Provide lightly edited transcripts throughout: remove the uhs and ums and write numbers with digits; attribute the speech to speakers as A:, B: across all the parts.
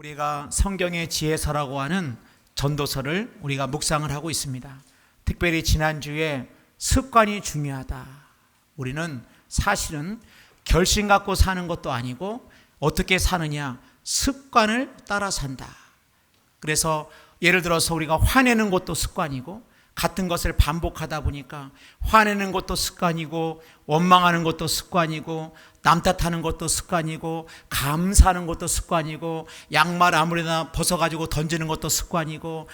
A: 우리가 성경의 지혜서라고 하는 전도서를 우리가 묵상을 하고 있습니다. 특별히 지난주에 습관이 중요하다. 우리는 사실은 결심 갖고 사는 것도 아니고 어떻게 사느냐, 습관을 따라 산다. 그래서 예를 들어서 우리가 화내는 것도 습관이고, 같은 것을 반복하다 보니까 화내는 것도 습관이고, 원망하는 것도 습관이고, 남 탓하는 것도 습관이고, 감사하는 것도 습관이고, 양말 아무래나 벗어가지고 던지는 것도 습관이고,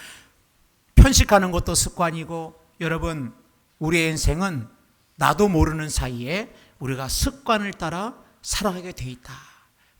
A: 편식하는 것도 습관이고. 여러분, 우리의 인생은 나도 모르는 사이에 우리가 습관을 따라 살아가게 돼 있다.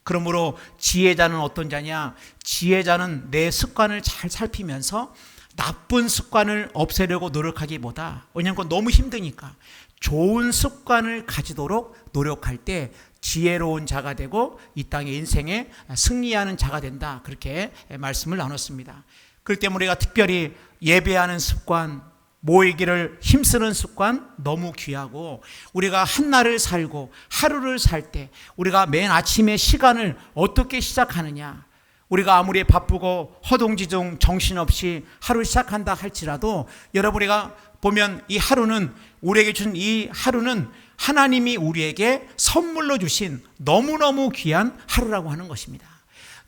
A: 그러므로 지혜자는 어떤 자냐? 지혜자는 내 습관을 잘 살피면서 나쁜 습관을 없애려고 노력하기보다, 왜냐하면 그건 너무 힘드니까 좋은 습관을 가지도록 노력할 때 지혜로운 자가 되고 이 땅의 인생에 승리하는 자가 된다. 그렇게 말씀을 나눴습니다. 그렇기 때문에 우리가 특별히 예배하는 습관, 모이기를 힘쓰는 습관 너무 귀하고, 우리가 한날을 살고 하루를 살 때 우리가 맨 아침에 시간을 어떻게 시작하느냐, 우리가 아무리 바쁘고 허둥지둥 정신없이 하루 시작한다 할지라도 여러분, 우리가 보면 이 하루는, 우리에게 준 이 하루는 하나님이 우리에게 선물로 주신 너무너무 귀한 하루라고 하는 것입니다.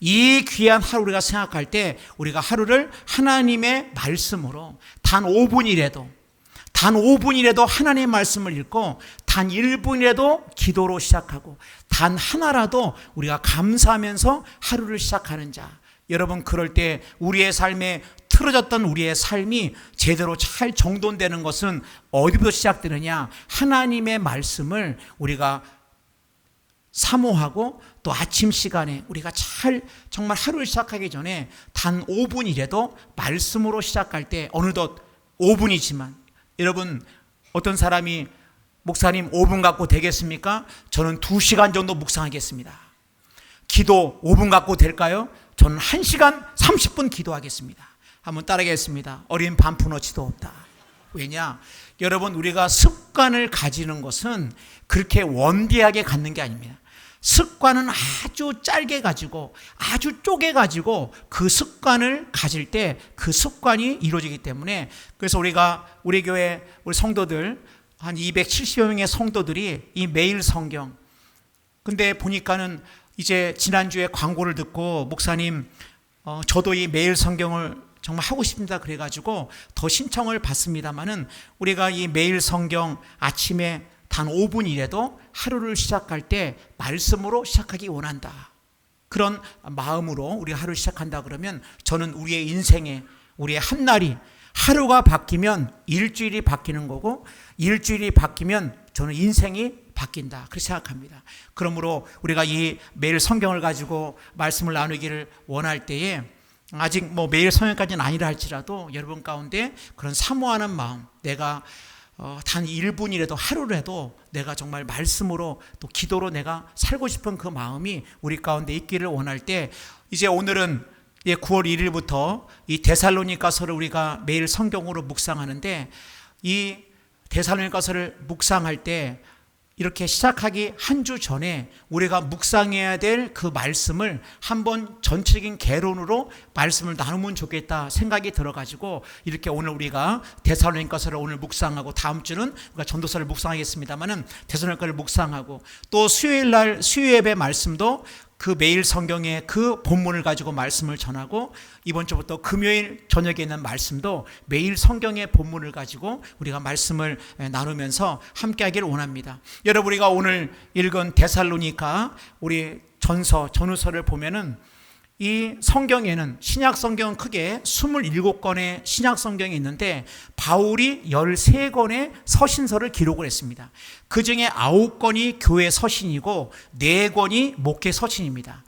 A: 이 귀한 하루 우리가 생각할 때 우리가 하루를 하나님의 말씀으로 단 5분이라도 하나님의 말씀을 읽고 단 1분이라도 기도로 시작하고 단 하나라도 우리가 감사하면서 하루를 시작하는 자, 여러분, 그럴 때 우리의 삶에 틀어졌던 우리의 삶이 제대로 잘 정돈되는 것은 어디부터 시작되느냐? 하나님의 말씀을 우리가 사모하고 또 아침 시간에 우리가 잘 정말 하루를 시작하기 전에 단 5분이라도 말씀으로 시작할 때, 어느덧 5분이지만 여러분, 어떤 사람이 목사님 5분 갖고 되겠습니까? 저는 2시간 정도 묵상하겠습니다. 기도 5분 갖고 될까요? 저는 1시간 30분 기도하겠습니다. 한번 따라하겠습니다. 어린 반푼어치도 없다. 왜냐? 여러분, 우리가 습관을 가지는 것은 그렇게 원대하게 갖는 게 아닙니다. 습관은 아주 짧게 가지고 아주 쪼개 가지고 그 습관을 가질 때 그 습관이 이루어지기 때문에, 그래서 우리가 우리 교회 우리 성도들 한 270여 명의 성도들이 이 매일 성경, 근데 보니까는 이제 지난주에 광고를 듣고 목사님 저도 이 매일 성경을 정말 하고 싶습니다 그래가지고 더 신청을 받습니다마는, 우리가 이 매일 성경 아침에 단 5분이라도 하루를 시작할 때 말씀으로 시작하기 원한다. 그런 마음으로 우리가 하루 시작한다 그러면, 저는 우리의 인생에, 우리의 한날이, 하루가 바뀌면 일주일이 바뀌는 거고, 일주일이 바뀌면 저는 인생이 바뀐다, 그렇게 생각합니다. 그러므로 우리가 이 매일 성경을 가지고 말씀을 나누기를 원할 때에, 아직 뭐 매일 성경까지는 아니라 할지라도 여러분 가운데 그런 사모하는 마음, 내가 단 1분이라도 하루라도 내가 정말 말씀으로 또 기도로 내가 살고 싶은 그 마음이 우리 가운데 있기를 원할 때, 이제 오늘은 9월 1일부터 이 데살로니가서를 우리가 매일 성경으로 묵상하는데, 이 데살로니가서를 묵상할 때 이렇게 시작하기 한 주 전에 우리가 묵상해야 될 그 말씀을 한번 전체적인 개론으로 말씀을 나누면 좋겠다 생각이 들어가지고, 이렇게 오늘 우리가 데살로니가서를 오늘 묵상하고, 다음 주는 우리가 전도서를 묵상하겠습니다마는 데살로니가를 묵상하고, 또 수요일 날 수요 예배 말씀도 그 매일 성경의 그 본문을 가지고 말씀을 전하고, 이번 주부터 금요일 저녁에 있는 말씀도 매일 성경의 본문을 가지고 우리가 말씀을 나누면서 함께 하기를 원합니다. 여러분, 우리가 오늘 읽은 데살로니가 우리 전후서를 보면은 이 성경에는, 신약 성경은 크게 27권의 신약 성경이 있는데 바울이 13권의 서신서를 기록을 했습니다. 그 중에 9권이 교회 서신이고 4권이 목회 서신입니다.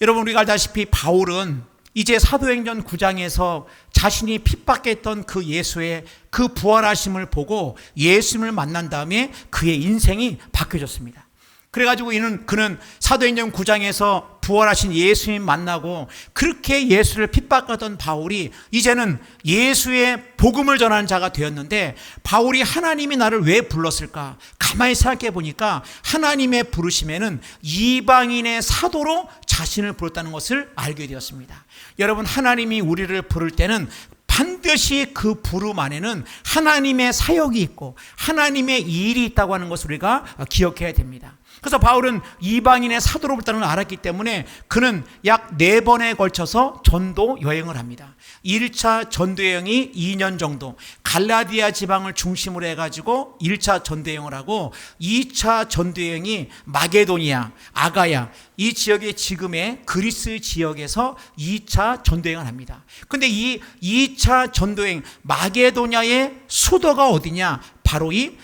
A: 여러분, 우리가 알다시피 바울은 이제 사도행전 9장에서 자신이 핍박했던 그 예수의 그 부활하심을 보고 예수님을 만난 다음에 그의 인생이 바뀌어졌습니다. 그래가지고 그는 사도행전 9장에서 부활하신 예수님 만나고 그렇게 예수를 핍박하던 바울이 이제는 예수의 복음을 전하는 자가 되었는데, 바울이 하나님이 나를 왜 불렀을까? 가만히 생각해 보니까 하나님의 부르심에는 이방인의 사도로 자신을 부르었다는 것을 알게 되었습니다. 여러분, 하나님이 우리를 부를 때는 반드시 그 부름 안에는 하나님의 사역이 있고 하나님의 일이 있다고 하는 것을 우리가 기억해야 됩니다. 그래서 바울은 이방인의 사도로 부르다는 걸 알았기 때문에 그는 약 4번에 걸쳐서 전도 여행을 합니다. 1차 전도 여행이 2년 정도 갈라디아 지방을 중심으로 해가지고 1차 전도 여행을 하고, 2차 전도 여행이 마게도니아, 아가야 이 지역의 지금의 그리스 지역에서 2차 전도 여행을 합니다. 근데 이 2차 전도 여행 마게도니아의 수도가 어디냐? 바로 이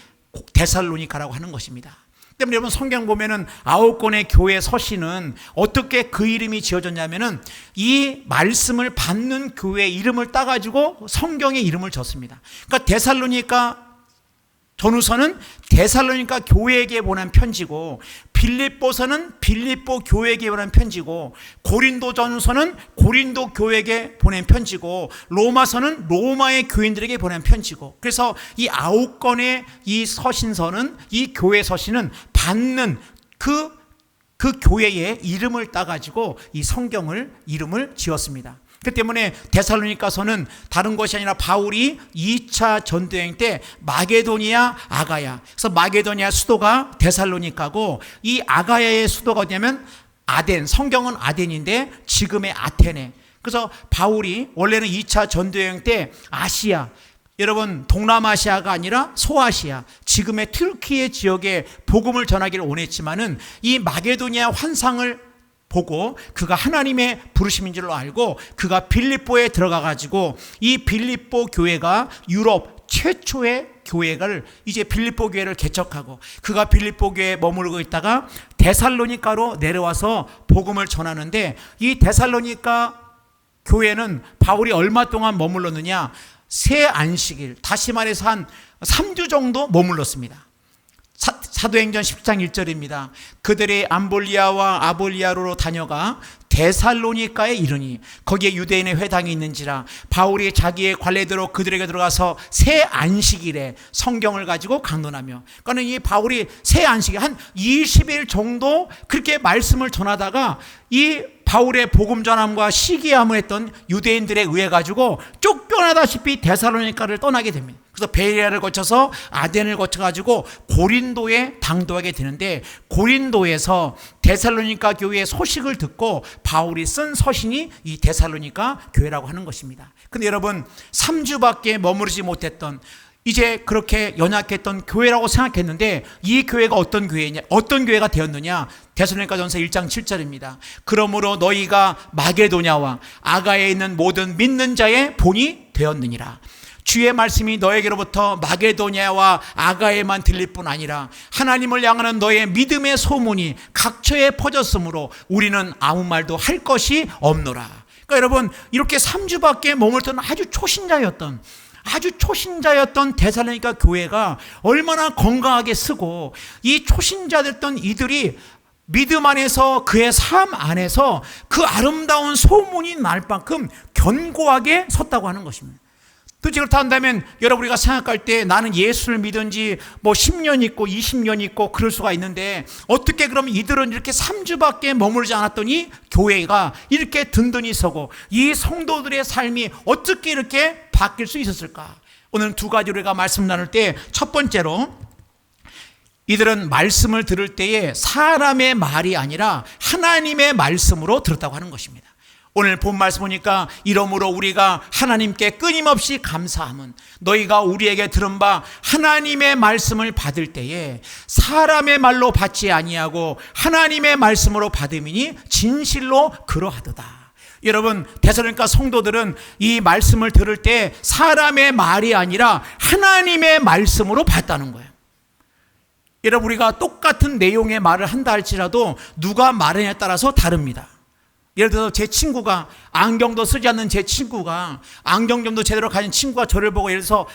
A: 데살로니가라고 하는 것입니다. 때문에 여러분, 성경 보면은 9권의 교회 서신은 어떻게 그 이름이 지어졌냐면은 이 말씀을 받는 교회 이름을 따가지고 성경의 이름을 줬습니다. 그러니까 데살로니가 전후서는 데살로니가 교회에게 보낸 편지고, 빌립보서는 빌립보 교회에게 보낸 편지고, 고린도 전후서는 고린도 교회에게 보낸 편지고, 로마서는 로마의 교인들에게 보낸 편지고, 그래서 이 9권의 이 서신서는, 이 교회 서신은 받는 그 교회의 이름을 따가지고 이 성경을 이름을 지었습니다. 그 때문에 데살로니가서는 다른 것이 아니라 바울이 2차 전도여행 때 마게도니아, 아가야, 그래서 마게도니아 수도가 데살로니가고, 이 아가야의 수도가 어디냐면 아덴, 성경은 아덴인데 지금의 아테네. 그래서 바울이 원래는 2차 전도여행 때 아시아, 여러분 동남아시아가 아니라 소아시아, 지금의 튀르키예 지역에 복음을 전하기를 원했지만은 이 마게도니아 환상을 보고 그가 하나님의 부르심인 줄로 알고 그가 빌립보에 들어가 가지고 이 빌립보 교회가 유럽 최초의 교회를, 이제 빌립보 교회를 개척하고, 그가 빌립보 교회에 머무르고 있다가 데살로니가로 내려와서 복음을 전하는데, 이 데살로니가 교회는 바울이 얼마 동안 머물렀느냐? 새 안식일, 다시 말해서 한 3주 정도 머물렀습니다. 사도행전 10장 1절입니다. 그들이 암볼리아와 아볼리아로 다녀가 데살로니가에 이르니 거기에 유대인의 회당이 있는지라 바울이 자기의 관례대로 그들에게 들어가서 새 안식일에 성경을 가지고 강론하며, 그러니까 이 바울이 새 안식일 한 20일 정도 그렇게 말씀을 전하다가 이 바울의 복음 전함과 시기함을 했던 유대인들에 의해 가지고 쫓겨나다시피 데살로니가를 떠나게 됩니다. 그래서 베레아를 거쳐서 아덴을 거쳐가지고 고린도에 당도하게 되는데, 고린도에서 데살로니가 교회의 소식을 듣고 바울이 쓴 서신이 이 데살로니가 교회라고 하는 것입니다. 근데 여러분, 3주밖에 머무르지 못했던, 이제 그렇게 연약했던 교회라고 생각했는데 이 교회가 어떤 교회냐, 어떤 교회가 되었느냐? 데살로니가전서 1장 7절입니다. 그러므로 너희가 마게도냐와 아가야에 있는 모든 믿는 자의 본이 되었느니라. 주의 말씀이 너에게로부터 마게도냐와 아가야에만 들릴 뿐 아니라 하나님을 향하는 너의 믿음의 소문이 각처에 퍼졌으므로 우리는 아무 말도 할 것이 없노라. 그러니까 여러분, 이렇게 3주밖에 머물던 아주 초신자였던 데살로니가 교회가 얼마나 건강하게 쓰고, 이 초신자였던 이들이 믿음 안에서, 그의 삶 안에서 그 아름다운 소문이 날 만큼 견고하게 섰다고 하는 것입니다. 도대체 그렇다 한다면 여러분, 우리가 생각할 때 나는 예수를 믿은 지 뭐 10년 있고 20년 있고 그럴 수가 있는데, 어떻게 그러면 이들은 이렇게 3주밖에 머무르지 않았더니 교회가 이렇게 든든히 서고 이 성도들의 삶이 어떻게 이렇게 바뀔 수 있었을까? 오늘은 2가지 우리가 말씀 나눌 때, 첫 번째로 이들은 말씀을 들을 때에 사람의 말이 아니라 하나님의 말씀으로 들었다고 하는 것입니다. 오늘 본 말씀 보니까 이러므로 우리가 하나님께 끊임없이 감사함은 너희가 우리에게 들은 바 하나님의 말씀을 받을 때에 사람의 말로 받지 아니하고 하나님의 말씀으로 받음이니 진실로 그러하도다. 여러분, 데살로니가 성도들은 이 말씀을 들을 때 사람의 말이 아니라 하나님의 말씀으로 받았다는 거예요. 여러분, 우리가 똑같은 내용의 말을 한다 할지라도 누가 말하냐에 따라서 다릅니다. 예를 들어서 제 친구가, 안경도 쓰지 않는 제 친구가, 안경점도 제대로 가진 친구가 저를 보고 예를 들어서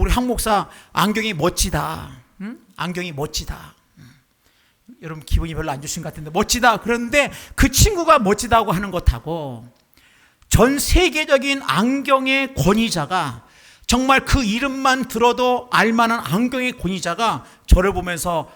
A: 우리 황 목사 안경이 멋지다, 안경이 멋지다, 여러분 기분이 별로 안 좋으신 것 같은데 멋지다, 그런데 그 친구가 멋지다고 하는 것하고 전 세계적인 안경의 권위자가, 정말 그 이름만 들어도 알만한 안경의 권위자가 저를 보면서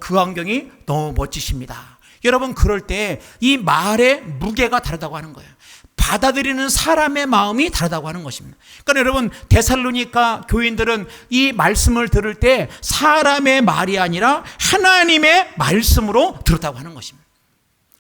A: 그 안경이 너무 멋지십니다, 여러분, 그럴 때 이 말의 무게가 다르다고 하는 거예요. 받아들이는 사람의 마음이 다르다고 하는 것입니다. 그러니까 여러분, 데살로니가 교인들은 이 말씀을 들을 때 사람의 말이 아니라 하나님의 말씀으로 들었다고 하는 것입니다.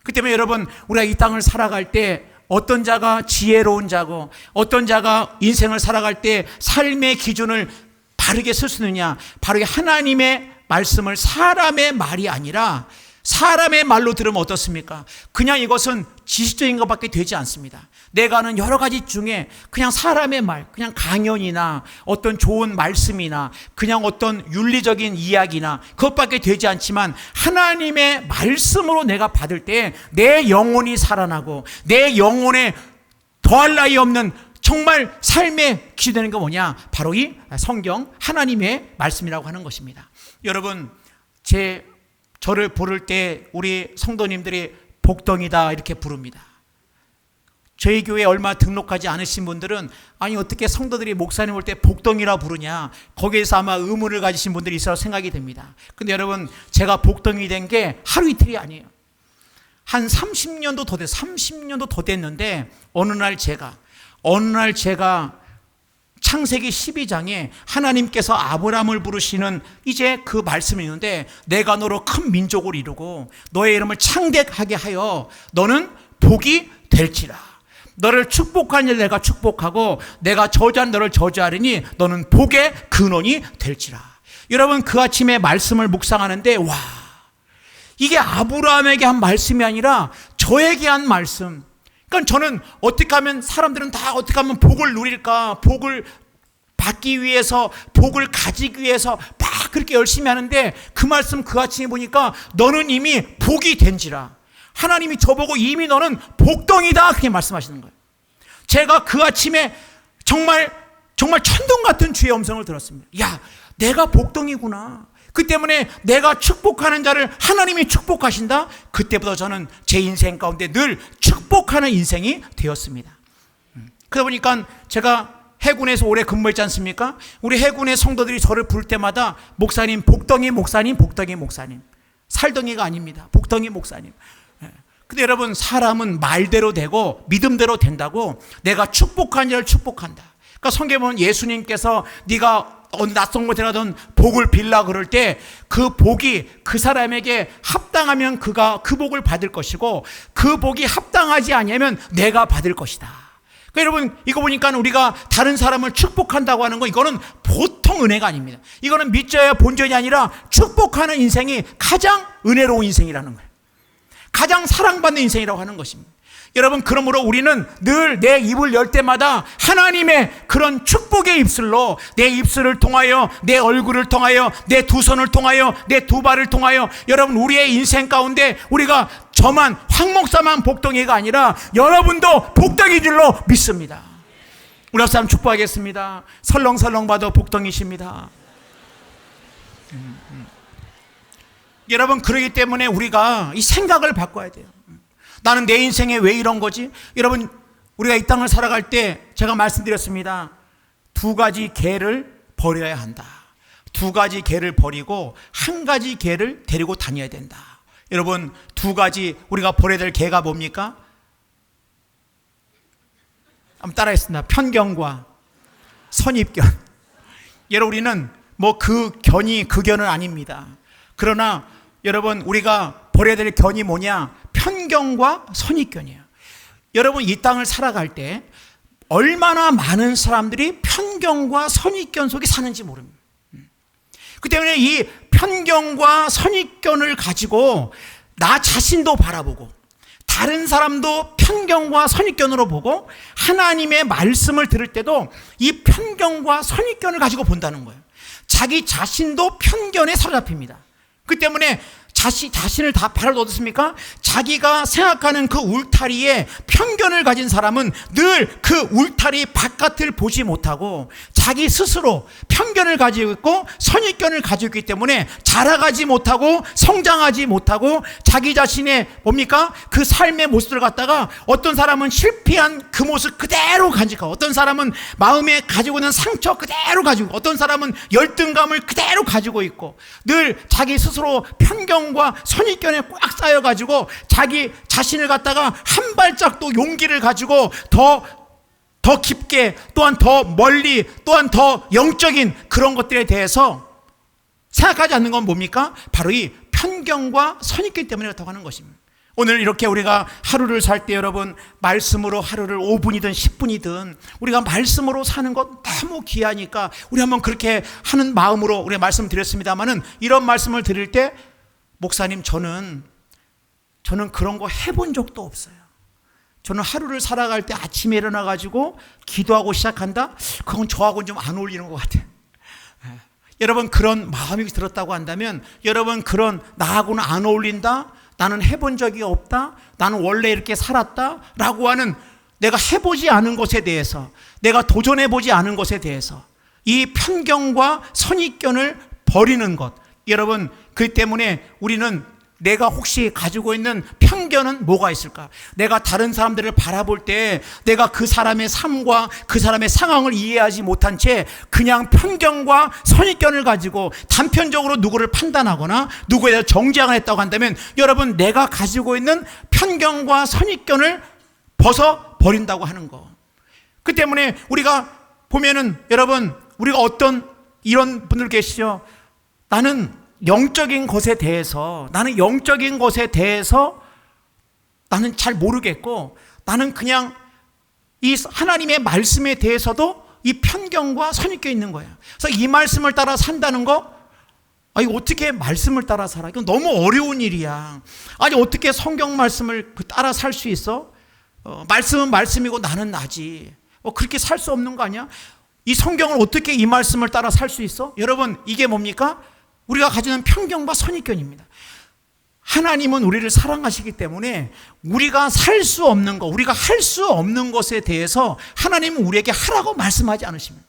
A: 그 때문에 여러분, 우리가 이 땅을 살아갈 때 어떤 자가 지혜로운 자고 어떤 자가 인생을 살아갈 때 삶의 기준을 바르게 쓸 수 있느냐, 바로 하나님의 말씀을 사람의 말이 아니라 사람의 말로 들으면 어떻습니까? 그냥 이것은 지식적인 것밖에 되지 않습니다. 내가 아는 여러 가지 중에 그냥 사람의 말, 그냥 강연이나 어떤 좋은 말씀이나 그냥 어떤 윤리적인 이야기나 그것밖에 되지 않지만 하나님의 말씀으로 내가 받을 때 내 영혼이 살아나고 내 영혼에 더할 나위 없는 정말 삶의 기준되는 게 뭐냐? 바로 이 성경 하나님의 말씀이라고 하는 것입니다. 여러분, 저를 부를 때 우리 성도님들이 복덩이다 이렇게 부릅니다. 저희 교회에 얼마 등록하지 않으신 분들은 아니 어떻게 성도들이 목사님 올 때 복덩이라 부르냐, 거기에서 아마 의문을 가지신 분들이 있어서 생각이 됩니다. 근데 여러분, 제가 복덩이 된 게 하루 이틀이 아니에요. 한 30년도 더 30년도 더 됐는데 어느 날 제가 창세기 12장에 하나님께서 아브라함을 부르시는 이제 그 말씀이 있는데, 내가 너로 큰 민족을 이루고 너의 이름을 창대하게 하여 너는 복이 될지라. 너를 축복하는 일 내가 축복하고 내가 저주한 너를 저주하리니 너는 복의 근원이 될지라. 여러분, 그 아침에 말씀을 묵상하는데 와, 이게 아브라함에게 한 말씀이 아니라 저에게 한 말씀. 그러니까 저는 어떻게 하면 사람들은 다 어떻게 하면 복을 누릴까, 복을 받기 위해서, 복을 가지기 위해서 막 그렇게 열심히 하는데 그 말씀 그 아침에 보니까 너는 이미 복이 된지라. 하나님이 저보고 이미 너는 복덩이다 그렇게 말씀하시는 거예요. 제가 그 아침에 정말 천둥 같은 주의 음성을 들었습니다. 야, 내가 복덩이구나. 그 때문에 내가 축복하는 자를 하나님이 축복하신다. 그때부터 저는 제 인생 가운데 늘 축복하는 인생이 되었습니다. 그러다 보니까 제가 해군에서 오래 근무했지 않습니까? 우리 해군의 성도들이 저를 부를 때마다 목사님, 복덩이 목사님, 복덩이 목사님. 살덩이가 아닙니다. 복덩이 목사님. 근데 여러분, 사람은 말대로 되고 믿음대로 된다고. 내가 축복한 자를 축복한다. 그러니까 성경에 보면 예수님께서 네가 낯선 곳에 가던 복을 빌라 그럴 때 그 복이 그 사람에게 합당하면 그가 그 복을 받을 것이고 그 복이 합당하지 아니하면 내가 받을 것이다. 그러니까 여러분, 이거 보니까 우리가 다른 사람을 축복한다고 하는 거, 이거는 보통 은혜가 아닙니다. 이거는 믿져야 본전이 아니라 축복하는 인생이 가장 은혜로운 인생이라는 거예요. 가장 사랑받는 인생이라고 하는 것입니다. 여러분, 그러므로 우리는 늘 내 입을 열 때마다 하나님의 그런 축복의 입술로 내 입술을 통하여, 내 얼굴을 통하여, 내 두 손을 통하여, 내 두 발을 통하여, 여러분, 우리의 인생 가운데 우리가 저만, 황 목사만 복덩이가 아니라 여러분도 복덩이인 줄로 믿습니다. 우리 앞 사람 축복하겠습니다. 설렁설렁 봐도 복덩이십니다. 여러분, 그러기 때문에 우리가 이 생각을 바꿔야 돼요. 나는 내 인생에 왜 이런 거지? 여러분, 우리가 이 땅을 살아갈 때 제가 말씀드렸습니다. 두 가지 개를 버려야 한다. 두 가지 개를 버리고 한 가지 개를 데리고 다녀야 된다. 여러분, 두 가지 우리가 버려야 될 개가 뭡니까? 한번 따라하겠습니다. 편견과 선입견. 여러분, 우리는 뭐 그 견이 그 견은 아닙니다. 그러나 여러분, 우리가 버려야 될 견이 뭐냐? 편견과 선입견이에요. 여러분, 이 땅을 살아갈 때 얼마나 많은 사람들이 편견과 선입견 속에 사는지 모릅니다. 그 때문에 이 편견과 선입견을 가지고 나 자신도 바라보고 다른 사람도 편견과 선입견으로 보고 하나님의 말씀을 들을 때도 이 편견과 선입견을 가지고 본다는 거예요. 자기 자신도 편견에 사로잡힙니다. 그 때문에 자신을 다 바로 얻었습니까? 자기가 생각하는 그 울타리에 편견을 가진 사람은 늘 그 울타리 바깥을 보지 못하고 자기 스스로 편견을 가지고 있고 선입견을 가지고 있기 때문에 자라가지 못하고 성장하지 못하고 자기 자신의 뭡니까? 그 삶의 모습을 갖다가 어떤 사람은 실패한 그 모습 그대로 간직하고 어떤 사람은 마음에 가지고 있는 상처 그대로 가지고 어떤 사람은 열등감을 그대로 가지고 있고 늘 자기 스스로 편견과 편견과 선입견에 꽉 쌓여가지고 자기 자신을 갖다가 한 발짝 또 용기를 가지고 더 깊게, 또한 더 멀리, 또한 더 영적인 그런 것들에 대해서 생각하지 않는 건 뭡니까? 바로 이 편견과 선입견 때문에 그렇다고 하는 것입니다. 오늘 이렇게 우리가 하루를 살 때 여러분, 말씀으로 하루를 5분이든 10분이든 우리가 말씀으로 사는 것 너무 귀하니까 우리 한번 그렇게 하는 마음으로 우리가 말씀드렸습니다마는, 이런 말씀을 드릴 때 목사님 저는 그런 거 해본 적도 없어요. 저는 하루를 살아갈 때 아침에 일어나가지고 기도하고 시작한다? 그건 저하고는 좀 안 어울리는 것 같아요. 여러분 그런 마음이 들었다고 한다면, 여러분 그런 나하고는 안 어울린다? 나는 해본 적이 없다? 나는 원래 이렇게 살았다? 라고 하는, 내가 해보지 않은 것에 대해서, 내가 도전해보지 않은 것에 대해서 이 편견과 선입견을 버리는 것, 여러분 그 때문에 우리는 내가 혹시 가지고 있는 편견은 뭐가 있을까? 내가 다른 사람들을 바라볼 때 내가 그 사람의 삶과 그 사람의 상황을 이해하지 못한 채 그냥 편견과 선입견을 가지고 단편적으로 누구를 판단하거나 누구에 대해서 정죄를 했다고 한다면, 여러분 내가 가지고 있는 편견과 선입견을 벗어버린다고 하는 거. 그 때문에 우리가 보면은, 여러분 우리가 어떤 이런 분들 계시죠? 나는 영적인 것에 대해서 나는 잘 모르겠고, 나는 그냥 이 하나님의 말씀에 대해서도 이 편견과 선입견이 있는 거예요. 그래서 이 말씀을 따라 산다는 거, 아니 어떻게 말씀을 따라 살아? 이건 너무 어려운 일이야. 아니 어떻게 성경 말씀을 따라 살 수 있어? 말씀은 말씀이고 나는 나지. 그렇게 살 수 없는 거 아니야? 이 성경을 어떻게 이 말씀을 따라 살 수 있어? 여러분 이게 뭡니까? 우리가 가지는 편견과 선입견입니다. 하나님은 우리를 사랑하시기 때문에 우리가 살 수 없는 것, 우리가 할 수 없는 것에 대해서 하나님은 우리에게 하라고 말씀하지 않으십니다.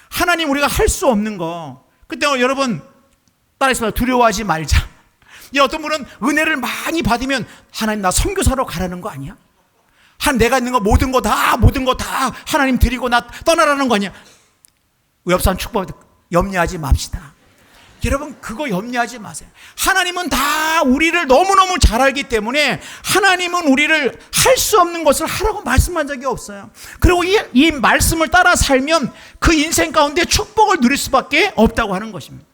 A: 하나님 우리가 할 수 없는 거, 그때 여러분 따라해서 두려워하지 말자. 어떤 분은 은혜를 많이 받으면 하나님 나 선교사로 가라는 거 아니야? 내가 있는 거 모든 거 다 하나님 드리고 나 떠나라는 거 아니야? 옆 사람 축복 염려하지 맙시다. 여러분 그거 염려하지 마세요. 하나님은 다 우리를 너무너무 잘 알기 때문에 하나님은 우리를 할 수 없는 것을 하라고 말씀한 적이 없어요. 그리고 이 말씀을 따라 살면 그 인생 가운데 축복을 누릴 수밖에 없다고 하는 것입니다.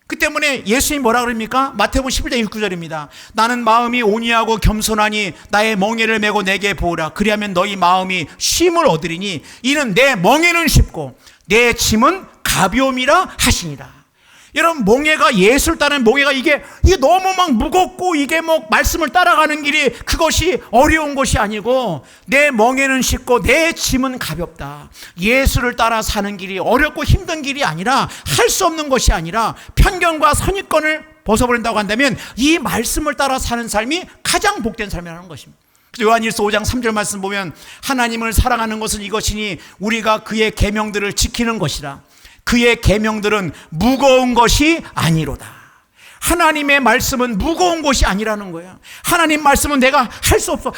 A: 그 때문에 예수님이 뭐라 그럽니까? 마태복음 11장 19절입니다. 나는 마음이 온유하고 겸손하니 나의 멍에를 메고 내게 보으라. 그리하면 너희 마음이 쉼을 얻으리니 이는 내 멍에는 쉽고 내 짐은 가벼움이라 하시니라. 여러분 멍에가, 예수를 따르는 멍에가 이게 너무 막 무겁고 이게 말씀을 따라가는 길이 그것이 어려운 것이 아니고, 내 멍에는 쉽고 내 짐은 가볍다. 예수를 따라 사는 길이 어렵고 힘든 길이 아니라, 할 수 없는 것이 아니라 편견과 선입견을 벗어버린다고 한다면 이 말씀을 따라 사는 삶이 가장 복된 삶이라는 것입니다. 요한일서 5장 3절 말씀 보면, 하나님을 사랑하는 것은 이것이니 우리가 그의 계명들을 지키는 것이라. 그의 계명들은 무거운 것이 아니로다. 하나님의 말씀은 무거운 것이 아니라는 거예요. 하나님 말씀은 내가 할 수 없어.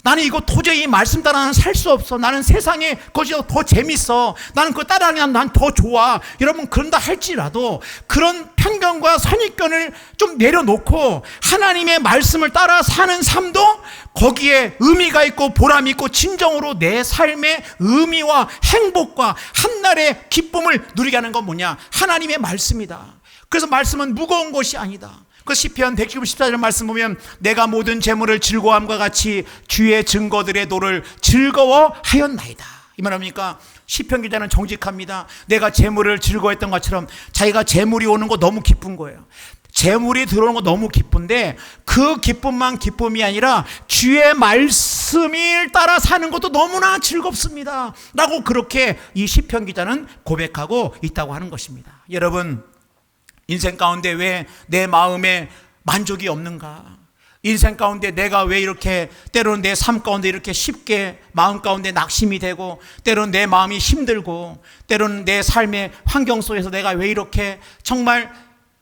A: 나는 이거 도저히 이 말씀 따라는 살 수 없어. 나는 세상에 것이 더 재밌어. 나는 그거 따라하면 난 더 좋아. 여러분 그런다 할지라도 그런 편견과 선입견을 좀 내려놓고 하나님의 말씀을 따라 사는 삶도 거기에 의미가 있고 보람이 있고 진정으로 내 삶의 의미와 행복과 한날의 기쁨을 누리게 하는 건 뭐냐? 하나님의 말씀이다. 그래서 말씀은 무거운 것이 아니다. 그 시편 114절 말씀 보면, 내가 모든 재물을 즐거움과 같이 주의 증거들의 도를 즐거워하였나이다. 이 말합니까? 시편 기자는 정직합니다. 내가 재물을 즐거워했던 것처럼 자기가 재물이 오는 거 너무 기쁜 거예요. 재물이 들어오는 거 너무 기쁜데 그 기쁨만 기쁨이 아니라 주의 말씀을 따라 사는 것도 너무나 즐겁습니다 라고 그렇게 이 시편 기자는 고백하고 있다고 하는 것입니다. 여러분 인생 가운데 왜 내 마음에 만족이 없는가? 인생 가운데 내가 왜 이렇게 때로는 내 삶 가운데 이렇게 쉽게 마음 가운데 낙심이 되고, 때로는 내 마음이 힘들고, 때로는 내 삶의 환경 속에서 내가 왜 이렇게 정말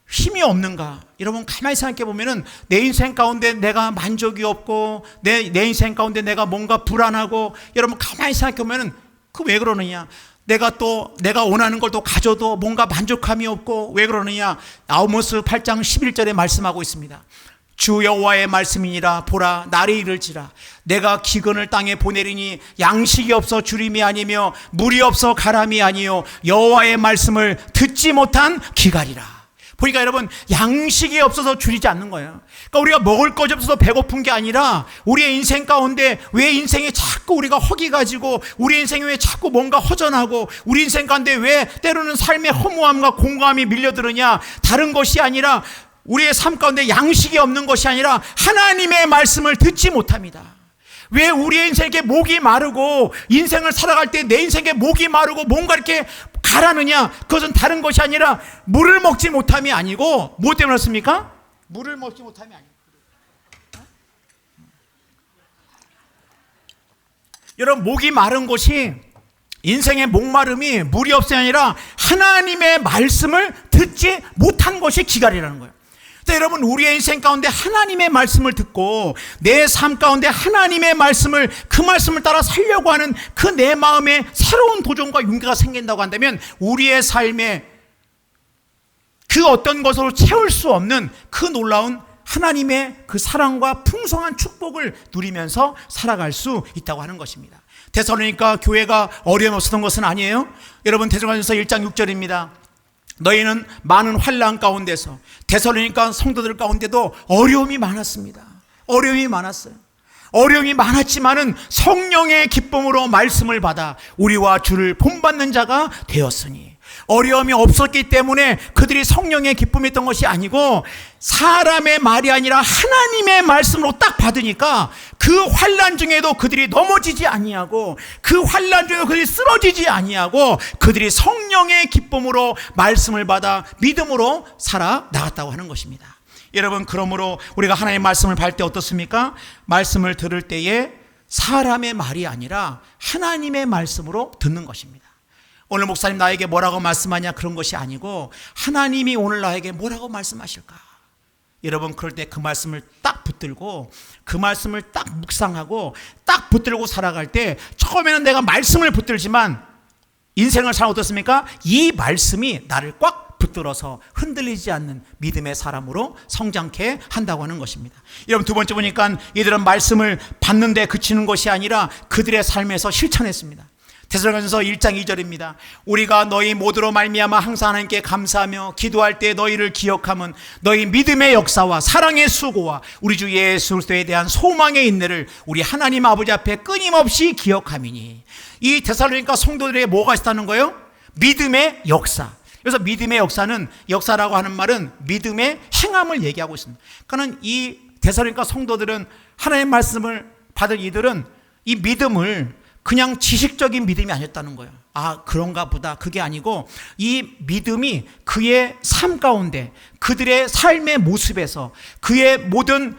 A: 힘이 없는가? 여러분 가만히 생각해 보면은 내 인생 가운데 내가 만족이 없고 내 인생 가운데 내가 뭔가 불안하고, 여러분 가만히 생각해 보면은 그 왜 그러느냐? 내가 원하는 걸 또 가져도 뭔가 만족함이 없고, 왜 그러느냐? 아모스 8장 11절에 말씀하고 있습니다. 주 여호와의 말씀이니라. 보라, 날이 이를지라 내가 기근을 땅에 보내리니 양식이 없어 주림이 아니며 물이 없어 가람이 아니요 여호와의 말씀을 듣지 못한 기갈이라. 보니까 여러분, 양식이 없어서 줄이지 않는 거예요. 그러니까 우리가 먹을 것이 없어서 배고픈 게 아니라, 우리의 인생 가운데 왜 인생에 자꾸 우리가 허기 가지고, 우리 인생에 왜 자꾸 뭔가 허전하고, 우리 인생 가운데 왜 때로는 삶의 허무함과 공감이 밀려들으냐? 다른 것이 아니라, 우리의 삶 가운데 양식이 없는 것이 아니라 하나님의 말씀을 듣지 못합니다. 왜 우리의 인생에 목이 마르고, 인생을 살아갈 때 내 인생에 목이 마르고 뭔가 이렇게 가라느냐? 그것은 다른 것이 아니라 물을 먹지 못함이 아니고, 뭐 때문에 그렇습니까? 물을 먹지 못함이 아니고, 여러분, 목이 마른 것이, 인생의 목마름이 물이 없음이 아니라 하나님의 말씀을 듣지 못한 것이 기갈이라는 거예요. 여러분, 우리의 인생 가운데 하나님의 말씀을 듣고 내 삶 가운데 하나님의 말씀을, 그 말씀을 따라 살려고 하는 그 내 마음에 새로운 도전과 용기가 생긴다고 한다면, 우리의 삶에 그 어떤 것으로 채울 수 없는 그 놀라운 하나님의 그 사랑과 풍성한 축복을 누리면서 살아갈 수 있다고 하는 것입니다. 데살로니가 교회가 어려움 없었던 것은 아니에요. 여러분, 데살로니가서 1장 6절입니다. 너희는 많은 환난 가운데서, 데살로니가 성도들 가운데도 어려움이 많았습니다. 어려움이 많았어요. 어려움이 많았지만은 성령의 기쁨으로 말씀을 받아 우리와 주를 본받는 자가 되었으니, 어려움이 없었기 때문에 그들이 성령의 기쁨이었던 것이 아니고, 사람의 말이 아니라 하나님의 말씀으로 딱 받으니까 그 환난 중에도 그들이 넘어지지 아니하고, 그 환난 중에도 그들이 쓰러지지 아니하고, 그들이 성령의 기쁨으로 말씀을 받아 믿음으로 살아 나갔다고 하는 것입니다. 여러분, 그러므로 우리가 하나님의 말씀을 받을 때 어떻습니까? 말씀을 들을 때에 사람의 말이 아니라 하나님의 말씀으로 듣는 것입니다. 오늘 목사님 나에게 뭐라고 말씀하냐, 그런 것이 아니고, 하나님이 오늘 나에게 뭐라고 말씀하실까? 여러분, 그럴 때 그 말씀을 딱 붙들고, 그 말씀을 딱 묵상하고 딱 붙들고 살아갈 때, 처음에는 내가 말씀을 붙들지만 인생을 살아 어떻습니까? 이 말씀이 나를 꽉 붙들어서 흔들리지 않는 믿음의 사람으로 성장케 한다고 하는 것입니다. 여러분, 두 번째 보니까 이들은 말씀을 받는 데 그치는 것이 아니라 그들의 삶에서 실천했습니다. 데살로니가전서 1장 2절입니다. 우리가 너희 모두로 말미암아 항상 하나님께 감사하며 기도할 때 너희를 기억함은 너희 믿음의 역사와 사랑의 수고와 우리 주 예수 그리스도에 대한 소망의 인내를 우리 하나님 아버지 앞에 끊임없이 기억함이니. 이 데살로니가 성도들에게 뭐가 있다는 거예요? 믿음의 역사. 그래서 믿음의 역사라고 하는 말은 믿음의 행함을 얘기하고 있습니다. 그러니까 이 데살로니가 성도들은, 하나님의 말씀을 받은 이들은 이 믿음을 그냥 지식적인 믿음이 아니었다는 거예요. 아, 그런가 보다. 그게 아니고, 이 믿음이 그의 삶 가운데, 그들의 삶의 모습에서, 그의 모든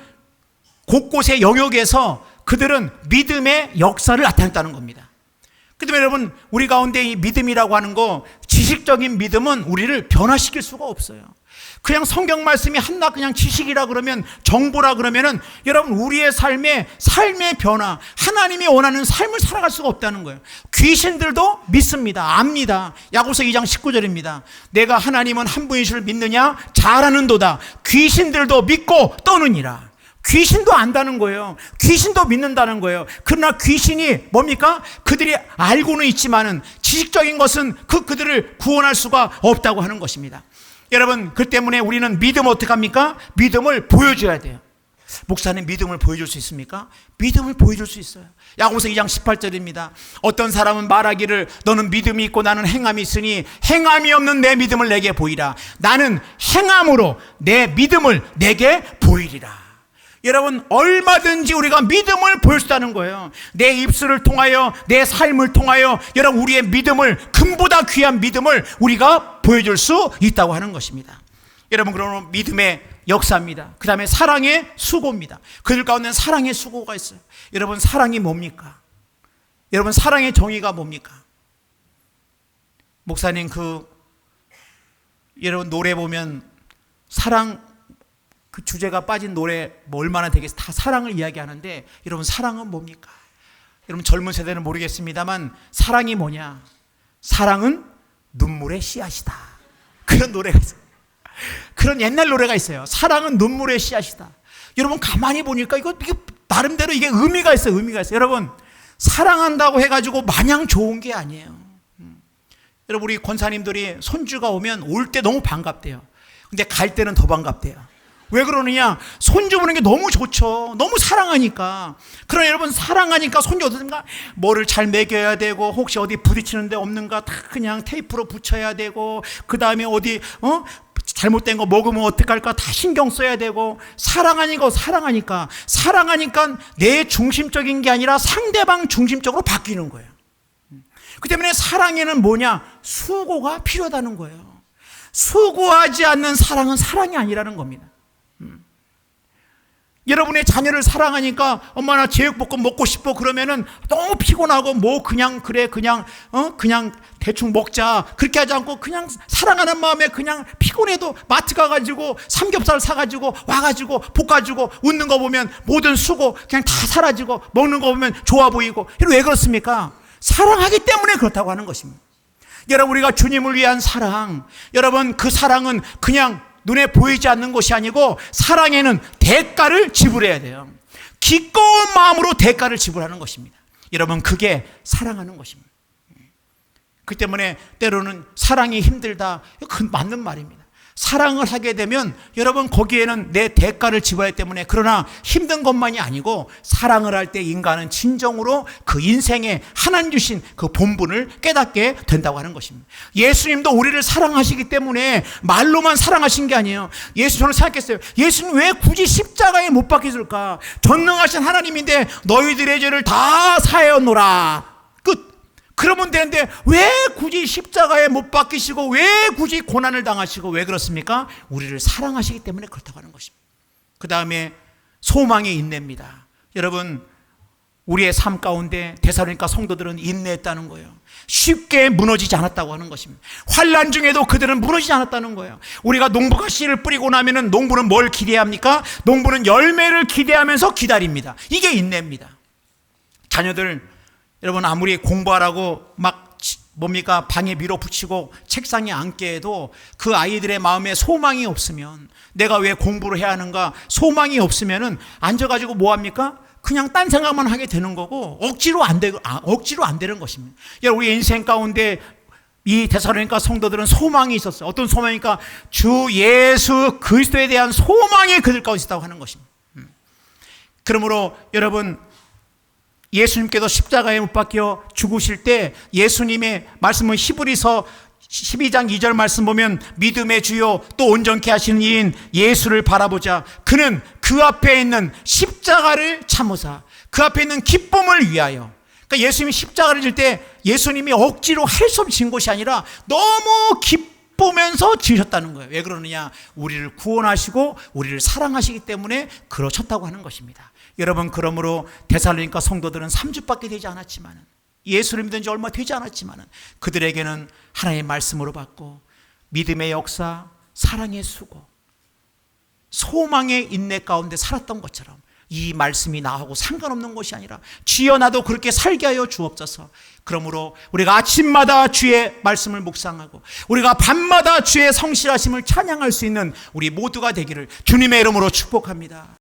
A: 곳곳의 영역에서 그들은 믿음의 역사를 나타냈다는 겁니다. 그 때문에 여러분, 우리 가운데 이 믿음이라고 하는 거, 지식적인 믿음은 우리를 변화시킬 수가 없어요. 그냥 성경 말씀이 한낱 그냥 지식이라 그러면, 정보라 그러면은, 여러분, 우리의 삶의 변화, 하나님이 원하는 삶을 살아갈 수가 없다는 거예요. 귀신들도 믿습니다. 압니다. 야고보서 2장 19절입니다. 내가 하나님은 한 분인 줄 믿느냐? 잘 아는도다. 귀신들도 믿고 떠느니라. 귀신도 안다는 거예요. 귀신도 믿는다는 거예요. 그러나 귀신이 뭡니까? 그들이 알고는 있지만은 지식적인 것은 그들을 구원할 수가 없다고 하는 것입니다. 여러분, 그 때문에 우리는 믿음 어떻게 합니까? 믿음을 보여줘야 돼요. 목사님, 믿음을 보여줄 수 있습니까? 믿음을 보여줄 수 있어요. 야고보서 2장 18절입니다. 어떤 사람은 말하기를 너는 믿음이 있고 나는 행함이 있으니 행함이 없는 내 믿음을 내게 보이라. 나는 행함으로 내 믿음을 내게 보이리라. 여러분, 얼마든지 우리가 믿음을 보일 수 있다는 거예요. 내 입술을 통하여, 내 삶을 통하여, 여러분, 우리의 믿음을, 금보다 귀한 믿음을 우리가 보여줄 수 있다고 하는 것입니다. 여러분, 그러면 믿음의 역사입니다. 그 다음에 사랑의 수고입니다. 그들 가운데는 사랑의 수고가 있어요. 여러분, 사랑이 뭡니까? 여러분, 사랑의 정의가 뭡니까? 목사님, 여러분, 노래 보면 사랑, 그 주제가 빠진 노래 뭐 얼마나 되겠어, 다 사랑을 이야기하는데, 여러분, 사랑은 뭡니까? 여러분, 젊은 세대는 모르겠습니다만, 사랑이 뭐냐? 사랑은 눈물의 씨앗이다. 그런 노래가 있어요. 그런 옛날 노래가 있어요. 사랑은 눈물의 씨앗이다. 여러분 가만히 보니까 이게 나름대로 이게 의미가 있어요. 의미가 있어요. 여러분 사랑한다고 해가지고 마냥 좋은 게 아니에요. 여러분 우리 권사님들이 손주가 오면 올 때 너무 반갑대요. 근데 갈 때는 더 반갑대요. 왜 그러느냐? 손주 보는 게 너무 좋죠. 너무 사랑하니까. 그러나 여러분 사랑하니까 손주 어떻습니까? 뭐를 잘 먹여야 되고 혹시 어디 부딪히는 데 없는가 다 그냥 테이프로 붙여야 되고 그 다음에 어디 잘못된 거 먹으면 어떡할까 다 신경 써야 되고 사랑하니까 내 중심적인 게 아니라 상대방 중심적으로 바뀌는 거예요. 그 때문에 사랑에는 뭐냐? 수고가 필요하다는 거예요. 수고하지 않는 사랑은 사랑이 아니라는 겁니다. 여러분의 자녀를 사랑하니까 엄마 나 제육볶음 먹고 싶어 그러면은 너무 피곤하고 뭐 그냥 그래 그냥 대충 먹자 그렇게 하지 않고 그냥 사랑하는 마음에 그냥 피곤해도 마트 가가지고 삼겹살 사가지고 와가지고 볶아주고 웃는 거 보면 모든 수고 그냥 다 사라지고 먹는 거 보면 좋아 보이고. 왜 그렇습니까? 사랑하기 때문에 그렇다고 하는 것입니다. 여러분 우리가 주님을 위한 사랑, 여러분 그 사랑은 그냥 눈에 보이지 않는 것이 아니고 사랑에는 대가를 지불해야 돼요. 기꺼운 마음으로 대가를 지불하는 것입니다. 여러분 그게 사랑하는 것입니다. 그 때문에 때로는 사랑이 힘들다. 그 맞는 말입니다. 사랑을 하게 되면 여러분 거기에는 내 대가를 지불하기 때문에 그러나 힘든 것만이 아니고 사랑을 할 때 인간은 진정으로 그 인생에 하나님 주신 그 본분을 깨닫게 된다고 하는 것입니다. 예수님도 우리를 사랑하시기 때문에 말로만 사랑하신 게 아니에요. 저는 생각했어요. 예수님 왜 굳이 십자가에 못 박히실까? 전능하신 하나님인데 너희들의 죄를 다 사하였노라. 그러면 되는데 왜 굳이 십자가에 못 박히시고 왜 굳이 고난을 당하시고 왜 그렇습니까? 우리를 사랑하시기 때문에 그렇다고 하는 것입니다. 그 다음에 소망의 인내입니다. 여러분 우리의 삶 가운데 데살로니가 성도들은 인내했다는 거예요. 쉽게 무너지지 않았다고 하는 것입니다. 환난 중에도 그들은 무너지지 않았다는 거예요. 우리가 농부가 씨를 뿌리고 나면은 농부는 뭘 기대합니까? 농부는 열매를 기대하면서 기다립니다. 이게 인내입니다. 자녀들 여러분 아무리 공부하라고 막 방에 밀어붙이고 책상에 앉게 해도 그 아이들의 마음에 소망이 없으면 내가 왜 공부를 해야 하는가 소망이 없으면은 앉아가지고 뭐합니까? 그냥 딴 생각만 하게 되는 거고 억지로 안 되는 것입니다. 여러분 우리 인생 가운데 이 데살로니가 성도들은 소망이 있었어요. 어떤 소망이니까 주 예수 그리스도에 대한 소망이 그들 가운데 있었다고 하는 것입니다. 그러므로 여러분 예수님께서 십자가에 못 박혀 죽으실 때 예수님의 말씀은 히브리서 12장 2절 말씀 보면 믿음의 주요 또 온전케 하시는 이인 예수를 바라보자. 그는 그 앞에 있는 십자가를 참으사 그 앞에 있는 기쁨을 위하여. 그러니까 예수님이 십자가를 질 때 예수님이 억지로 할 수 없이 진 것이 아니라 너무 기쁘면서 지으셨다는 거예요. 왜 그러느냐? 우리를 구원하시고 우리를 사랑하시기 때문에 그러셨다고 하는 것입니다. 여러분 그러므로 데살로니가 성도들은 3주밖에 되지 않았지만 예수를 믿은 지 얼마 되지 않았지만 그들에게는 하나님의 말씀으로 받고 믿음의 역사, 사랑의 수고, 소망의 인내 가운데 살았던 것처럼 이 말씀이 나하고 상관없는 것이 아니라 주여 나도 그렇게 살게 하여 주옵소서. 그러므로 우리가 아침마다 주의 말씀을 묵상하고 우리가 밤마다 주의 성실하심을 찬양할 수 있는 우리 모두가 되기를 주님의 이름으로 축복합니다.